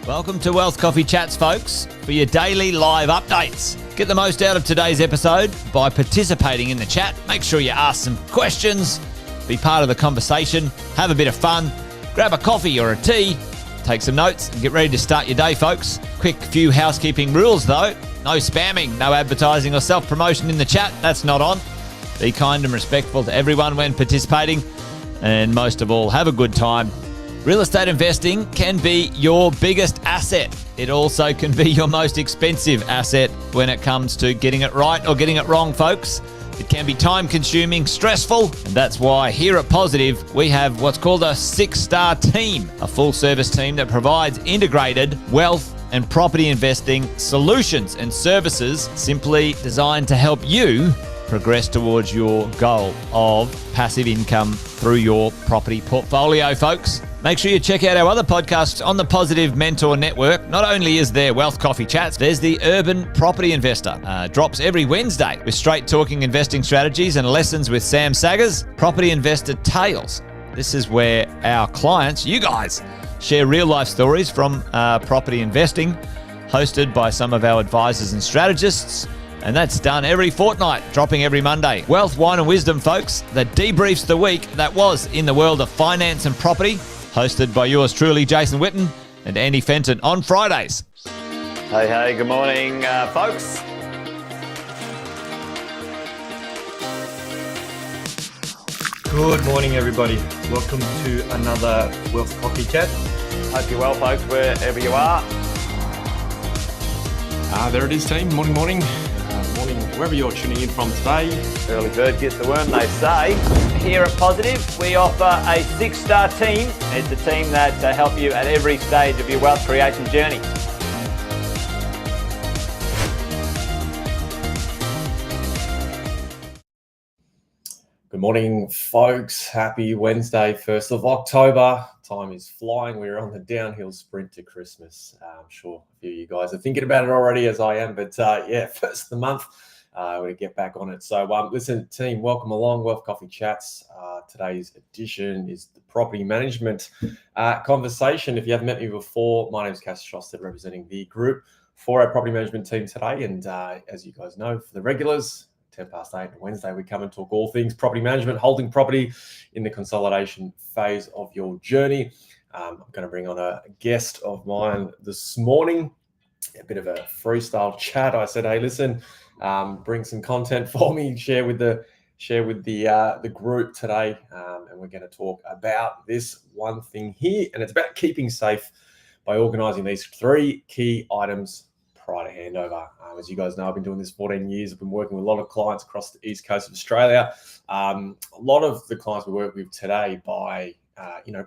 Welcome to Wealth Coffee Chats, folks, for your daily live updates. Get the most out of today's episode by participating in the chat. Make sure you ask some questions, be part of the conversation, have a bit of fun, grab a coffee or a tea, take some notes, and get ready to start your day, folks. Quick few housekeeping rules, though. No spamming, no advertising or self-promotion in the chat. That's not on. Be kind and respectful to everyone when participating. And most of all, have a good time. Real estate investing can be your biggest asset. It also can be your most expensive asset when it comes to getting it right or getting it wrong, folks. It can be time-consuming, stressful, and that's why here at Positive, we have what's called a 6-star team, a full-service team that provides integrated wealth and property investing solutions and services simply designed to help you progress towards your goal of passive income through your property portfolio, folks. Make sure you check out our other podcasts on the Positive Mentor Network. Not only is there Wealth Coffee Chats, there's the Urban Property Investor. Drops every Wednesday with straight talking investing strategies and lessons with Sam Saggers. Property Investor Tales. This is where our clients, you guys, share real life stories from property investing, hosted by some of our advisors and strategists. And that's done every fortnight, dropping every Monday. Wealth, Wine and Wisdom, folks, that debriefs the week that was in the world of finance and property, hosted by yours truly, Jason Witten and Andy Fenton on Fridays. Hey, good morning, folks. Good morning, everybody. Welcome to another Wealth Coffee Chat. Hope you're well, folks, wherever you are. There it is, team. Morning. Morning, wherever you're tuning in from today. Early bird gets the worm, they say. Here at Positive, we offer a 6-star team. It's a team that help you at every stage of your wealth creation journey. Good morning, folks. Happy Wednesday, 1st of October. Time is flying. We're on the downhill sprint to Christmas. I'm sure a few of you guys are thinking about it already, as I am. But first of the month, we're going to get back on it. So listen, team, welcome along. Wealth Coffee Chats. Today's edition is the property management conversation. If you haven't met me before, my name is Charleston, representing the group for our property management team today. And as you guys know, for the regulars, 10 past 8 on Wednesday, we come and talk all things property management, holding property in the consolidation phase of your journey. I'm going to bring on a guest of mine this morning, a bit of a freestyle chat. I said, hey, listen, bring some content for me, share with the group today, and we're going to talk about this one thing here, and it's about keeping safe by organising these 3 key items prior to handover. As you guys know, I've been doing this 14 years. I've been working with a lot of clients across the east coast of Australia. A lot of the clients we work with today buy,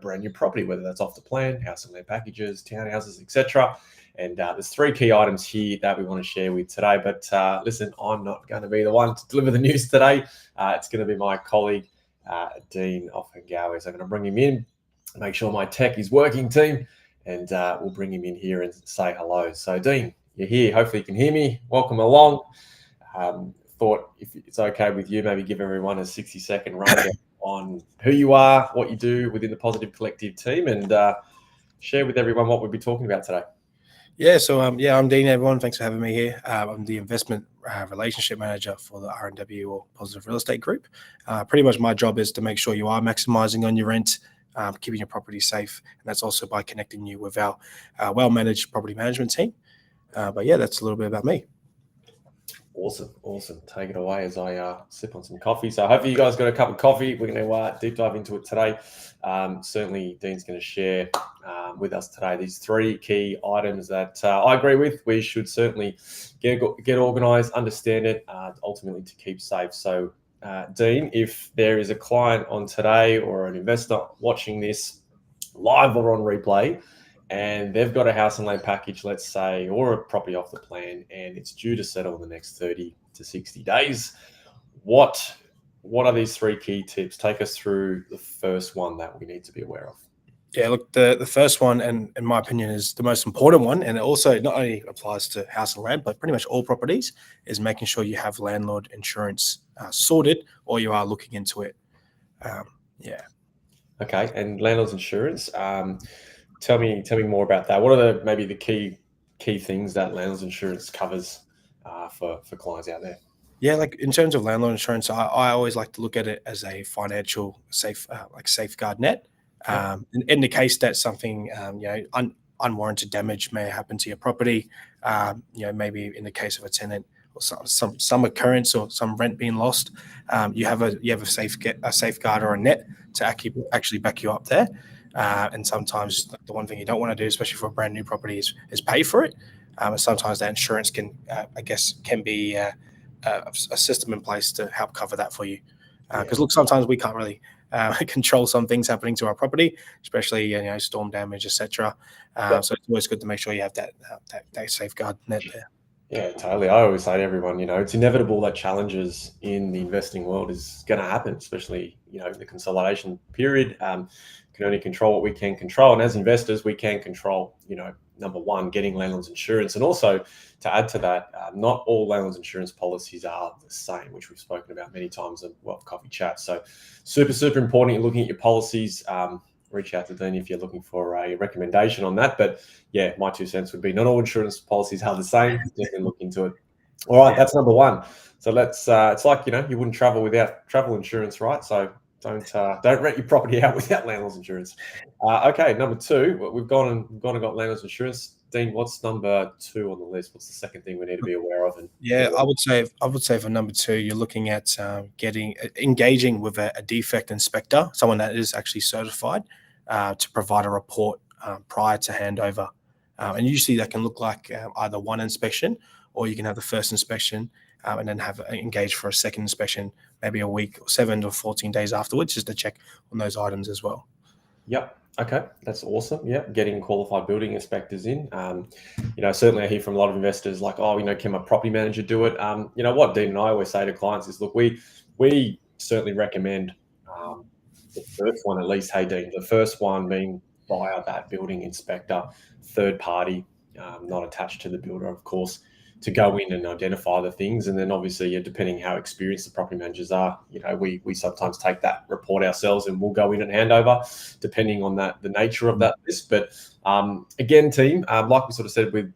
brand new property, whether that's off the plan, house and land packages, townhouses, etc. And there's 3 key items here that we want to share with today. But listen, I'm not going to be the one to deliver the news today. It's going to be my colleague, Dean of Handover. So I'm going to bring him in, make sure my tech is working, team, and we'll bring him in here and say hello. So Dean, you're here. Hopefully you can hear me. Welcome along. Thought if it's okay with you, maybe give everyone a 60-second rundown on who you are, what you do within the Positive Collective team, and share with everyone what we'll be talking about today. So I'm Dean, everyone. Thanks for having me here. I'm the investment relationship manager for the R&W or Positive Real Estate Group. Pretty much my job is to make sure you are maximising on your rent, keeping your property safe, and that's also by connecting you with our well-managed property management team. That's a little bit about me. Awesome. Take it away as I sip on some coffee. So hopefully you guys got a cup of coffee. We're going to deep dive into it today. Certainly Dean's going to share with us today these 3 key items that I agree with. We should certainly get organised, understand it, ultimately to keep safe. So Dean, if there is a client on today or an investor watching this live or on replay, and they've got a house and land package, let's say, or a property off the plan, and it's due to settle in the next 30 to 60 days, what are these 3 key tips? Take us through the first one that we need to be aware of. Yeah, look, the first one, and in my opinion, is the most important one, and it also not only applies to house and land, but pretty much all properties, is making sure you have landlord insurance sorted, or you are looking into it. Okay, and landlord's insurance. tell me more about that. What are maybe the key things that landlord's insurance covers for clients out there? Yeah, like in terms of landlord insurance, I always like to look at it as a financial safeguard net. In the case that something unwarranted damage may happen to your property, maybe in the case of a tenant or some occurrence or some rent being lost, you have a safeguard or a net to actually back you up there. And sometimes the one thing you don't want to do, especially for a brand new property, is pay for it. And sometimes that insurance can be a system in place to help cover that for you. Because look, sometimes we can't really control some things happening to our property, especially storm damage, etc. So it's always good to make sure you have that safeguard net there. Yeah, totally. I always say to everyone, it's inevitable that challenges in the investing world is going to happen, especially the consolidation period. Can only control what we can control, and as investors, we can control number one, getting landlord's insurance, and also to add to that, not all landlord's insurance policies are the same, which we've spoken about many times in Wealth Coffee Chat. So super important. You're looking at your policies. Reach out to Dean if you're looking for a recommendation on that. But yeah, my 2 cents would be not all insurance policies are the same. Definitely look into it. All right, that's number one. So let's. It's like you wouldn't travel without travel insurance, right? So don't rent your property out without landlord's insurance. Okay, number two, we've gone and got landlord's insurance. Dean, what's number 2 on the list? What's the second thing we need to be aware of? I would say for number 2, you're looking at engaging with a defect inspector, someone that is actually certified to provide a report prior to handover. And usually that can look like either one inspection, or you can have the first inspection and then have engaged for a second inspection, maybe a week or 7 to 14 days afterwards, just to check on those items as well. Yep. Okay, that's awesome. Yeah, getting qualified building inspectors in. Certainly I hear from a lot of investors like, can my property manager do it? What Dean and I always say to clients is, look, we certainly recommend the first one at least. Hey, Dean, the first one being via that building inspector, third party, not attached to the builder, of course, to go in and identify the things. And then obviously, depending how experienced the property managers are, we sometimes take that report ourselves and we'll go in and hand over, depending on the nature of that list. But again, team, like we sort of said with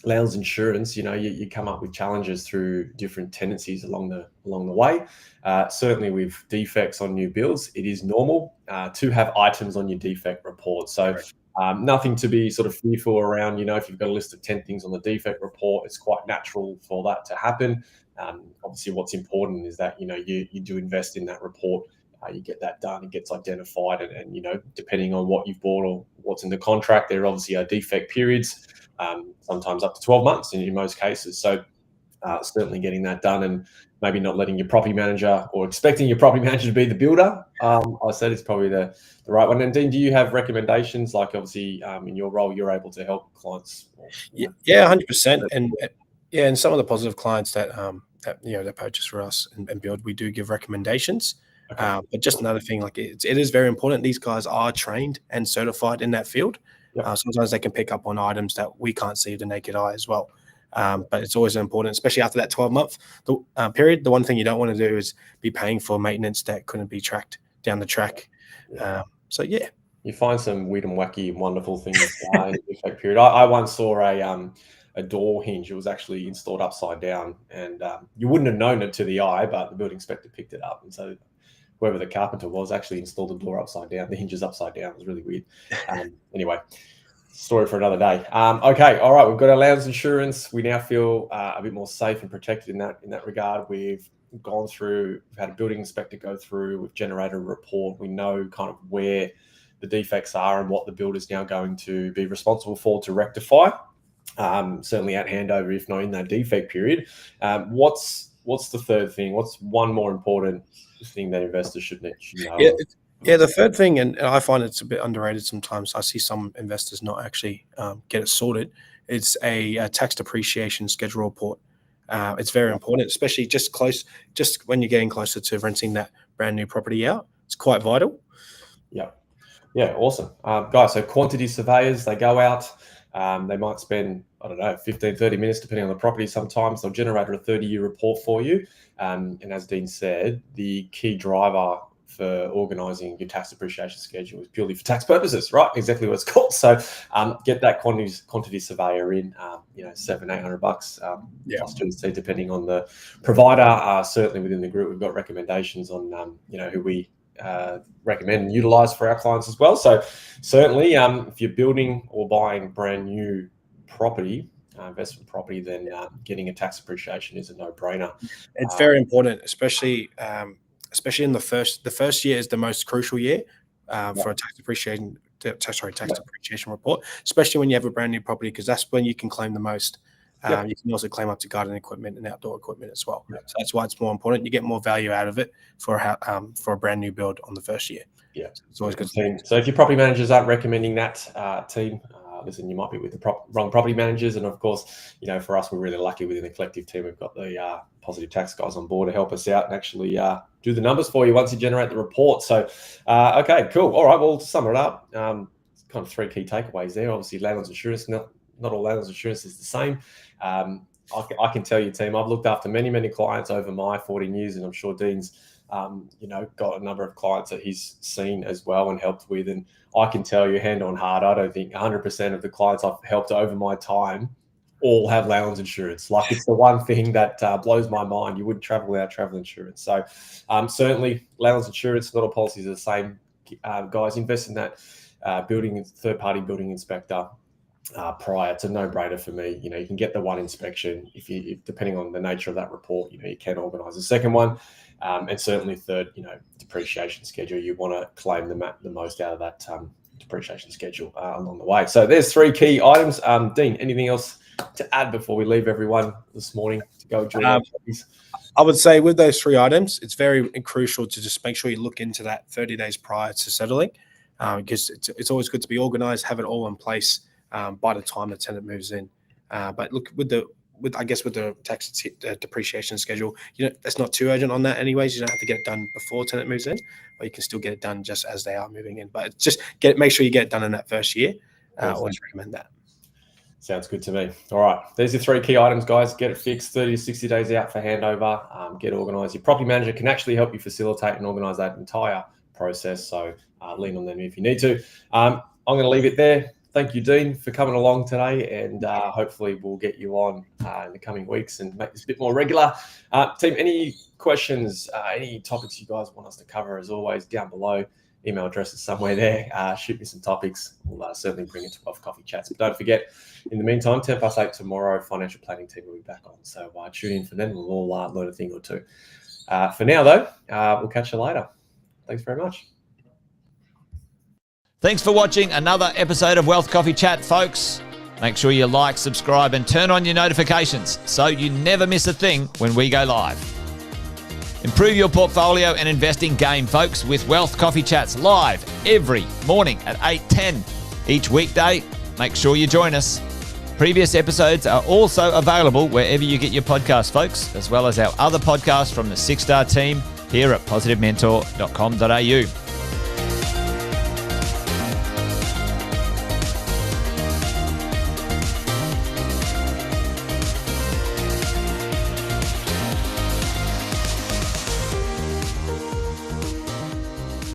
landlord's insurance, you come up with challenges through different tenancies along the way. Certainly with defects on new builds, it is normal to have items on your defect report. So nothing to be sort of fearful around. If you've got a list of 10 things on the defect report, it's quite natural for that to happen. Obviously, what's important is that you do invest in that report. You get that done, it gets identified, and depending on what you've bought or what's in the contract, there obviously are defect periods, sometimes up to 12 months in most cases. So certainly getting that done, and maybe not letting your property manager or expecting your property manager to be the builder. I said it's probably the right one. And Dean, do you have recommendations? Like obviously in your role, you're able to help clients. Yeah, 100%. And some of the positive clients that purchase for us and build, we do give recommendations. Okay. But just another thing, like it is very important. These guys are trained and certified in that field. Yep. Sometimes they can pick up on items that we can't see with the naked eye as well. But it's always important, especially after that 12-month period. The one thing you don't want to do is be paying for maintenance that couldn't be tracked down the track. You find some weird and wacky and wonderful things in the defect period. I once saw a door hinge. It was actually installed upside down, and you wouldn't have known it to the eye, but the building inspector picked it up, and so whoever the carpenter was actually installed the door upside down. The hinges upside down. It was really weird. Anyway. Story for another day. Okay, all right. We've got our landlord's insurance. We now feel a bit more safe and protected in that regard. We've gone through. We've had a building inspector go through. We've generated a report. We know kind of where the defects are and what the builder's now going to be responsible for to rectify. Certainly at handover, if not in that defect period. What's the third thing? What's one more important thing that investors should know? Yeah, the third thing, and I find it's a bit underrated sometimes. I see some investors not actually get it sorted. It's a tax depreciation schedule report. It's very important, especially just when you're getting closer to renting that brand new property out. It's quite vital. Yeah, awesome. Guys, so quantity surveyors, they go out. They might spend, 15, 30 minutes, depending on the property. Sometimes they'll generate a 30-year report for you. And as Dean said, the key driver for organising your tax depreciation schedule is purely for tax purposes, right? Exactly what it's called. So get that quantity surveyor in, $700-800 plus GST, depending on the provider. Certainly within the group, we've got recommendations on who we recommend and utilise for our clients as well. So certainly, if you're building or buying brand new property, investment property, then getting a tax depreciation is a no-brainer. It's very important, especially in the first year is the most crucial year for a tax depreciation report, especially when you have a brand new property, because that's when you can claim the most. You can also claim up to garden equipment and outdoor equipment as well. So that's why it's more important. You get more value out of it for a brand new build on the first year. Yeah, so it's always good. So if your property managers aren't recommending that team, listen, you might be with the wrong property managers. And of course, for us, we're really lucky within the collective team. We've got the positive tax guys on board to help us out and actually do the numbers for you once you generate the report. So, okay, cool. All right, well, to sum it up, kind of 3 key takeaways there. Obviously, landlord's insurance, not all landlord's insurance is the same. I can tell you, team, I've looked after many, many clients over my 14 years, and I'm sure Dean's got a number of clients that he's seen as well and helped with. And I can tell you, hand on heart, I don't think 100% of the clients I've helped over my time all have landlord's insurance. Like, it's the one thing that blows my mind. You wouldn't travel without travel insurance. So certainly landlord's insurance, not all policies are the same. Guys, invest in that third-party building inspector prior. It's a no-brainer for me. You can get the one inspection. If depending on the nature of that report, you can organise a second one. And certainly third, depreciation schedule. You want to claim the most out of that depreciation schedule along the way. So there's 3 key items. Dean, anything else to add before we leave everyone this morning to go enjoy their hobbies? I would say with those 3 items, it's very crucial to just make sure you look into that 30 days prior to settling, because it's always good to be organised, have it all in place by the time the tenant moves in. But look, with the tax depreciation schedule, that's not too urgent on that anyways. You don't have to get it done before tenant moves in, but you can still get it done just as they are moving in. But just make sure you get it done in that first year. Always recommend that. Sounds good to me. All right, there's your 3 key items, guys. Get it fixed 30 to 60 days out for handover. Get organised. Your property manager can actually help you facilitate and organise that entire process. So lean on them if you need to. I'm going to leave it there. Thank you, Dean, for coming along today, and hopefully we'll get you on in the coming weeks and make this a bit more regular. Team, any questions, any topics you guys want us to cover, as always, down below. Email address is somewhere there. Shoot me some topics. We'll certainly bring it to Wealth Coffee Chats. But don't forget, in the meantime, 8:10 tomorrow, financial planning team will be back on. So tune in for then. We'll all learn a thing or two. For now, though, we'll catch you later. Thanks very much. Thanks for watching another episode of Wealth Coffee Chat, folks. Make sure you like, subscribe, and turn on your notifications so you never miss a thing when we go live. Improve your portfolio and investing game, folks, with Wealth Coffee Chats live every morning at 8:10 each weekday. Make sure you join us. Previous episodes are also available wherever you get your podcasts, folks, as well as our other podcasts from the 6-Star team here at positivementor.com.au.